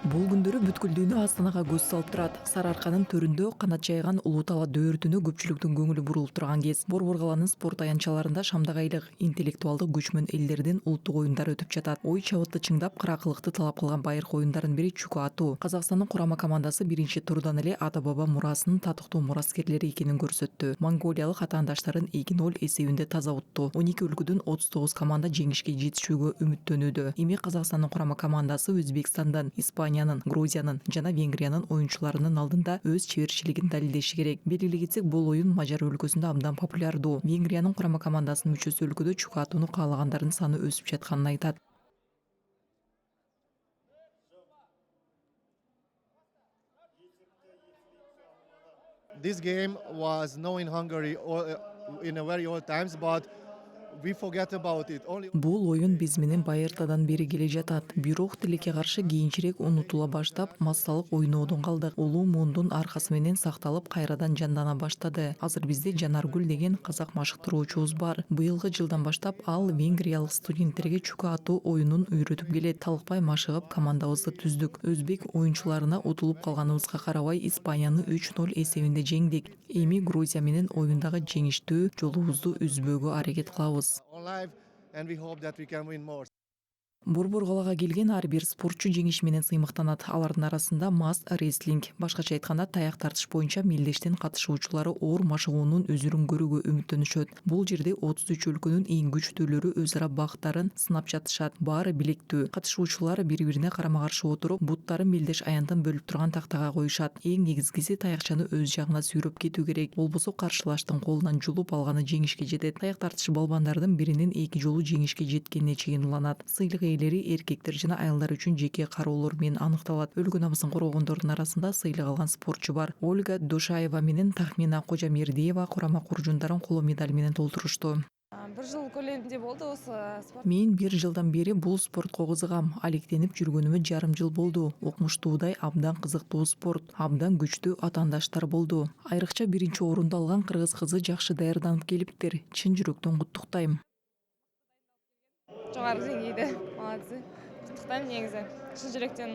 Бул күндөрү бүткүл дүйнө Астанага көз салып турат. Сары Арканын төрүндө канат жайган улуу тала дөөртүнө көпчүлүктүн көңүлү бурулуп турган кез. Борбор каланын спорт аянтчаларында шамдагайлык, интеллектуалдык күчмөн элдердин улуттук оюндары өтүп жатат. Ой чабытты чыңдап, кыракылыкты талап кылган байыркы оюндардын бири чука атуу. Казакстандын курама командасы биринчи турдан эле ата-баба мурасынын татыктуу мураскерлери экенин көрсөттү. Монголиялык атаандаштарын 2-0 эсебинде таза утту. 12 өлкөдөн 39 команда жеңишке жетишүүгө үмүттөнүүдө. Эми Казакстандын курама командасы Өзбекстандан, Испаниянын, Грузиянын жана Венгриянын оюнчуларынын алдында өз чеберчилигин далилдеши керек. Белгилей кетсек, бул оюн Мажар өлкөсүндө абдан популярдуу. Венгриянын курама командасынын мүчөсү өлкөдө чука атууну каалагандардын саны өсүп жатканын айтат. This game was known in Hungary in a very old times, but we forget about it. Бул оюн биз менен байыртадан бери келе жатат. Бирок тилекке каршы кийинчерээк унутула баштап, массалык ойноодон калдык. Улуу муундун аркасы менен сакталып, кайрадан жандана баштады. Азыр бизде Жанаргүл деген казак машыктыруучубуз бар. Быйылкы жылдан баштап ал венгриялык студенттерге чука атуу оюнун үйрөтүп келет. Талыкпай машыгып, командабызды түздүк. Өзбек оюнчуларына утулуп калганыбызга карабай, Испанияны 3-0 эсебинде жеңдик. Эми Грузия менен оюндагы жеңиштүү жолубузду үзбөөгө аракет кылабыз. And we hope that we can win more. Борбор калага келген ар бир спортчу жеңиш менен сыймыктанат. Алардын арасында маст рестлинг, башкача айтканда таяк тартыш боюнча мелдештин катышуучулары оор машыгуунун өзүрүн көрүүгө үмүттөнүшөт. Бул жерде 33 өлкөнүн эң күчтүүлөрү өз ара бактарын сынап жатышат. Баары билектүү. Катышуучулар бири-бирине карама-каршы отуруп, буттарын мелдеш аянтын бөлүп турган тактага коюшат. Эң негизгиси таякчаны өз жагына сүйрөп кетүү керек. Болбосо каршылаштын колунан жулуп алганы жеңишке жетет. Таяк тартыш балбандардын биринин 2 жолу жеңишке жеткенине чейин уланат. Сыйлык ээлери эркектер жана айылдар үчүн жеке кароолор менен аныкталат. Өлкө намысын коргогондордун арасында сыйлык алган спортчу бар. Ольга Душаева менен Тахмина Кожамердиева курама куржундарын коло медаль менен толтурушту. Бир жыл көлеминде болду осы спорт. Мен 1 жылдан бери бул спортко кызыгам. Алектенип жүргөнүмө жарым жыл болду. Окумуштуудай абдан кызыктуу спорт, абдан күчтүү атаандаштар болду. Айрыкча биринчи орунду алган кыргыз кызы жакшы даярданып келиптир. Чын жүрөктөн куттуктайм. Жогорку деңгейде. Молодцы. Куттуктайм негизи. Чын жүрөктөн.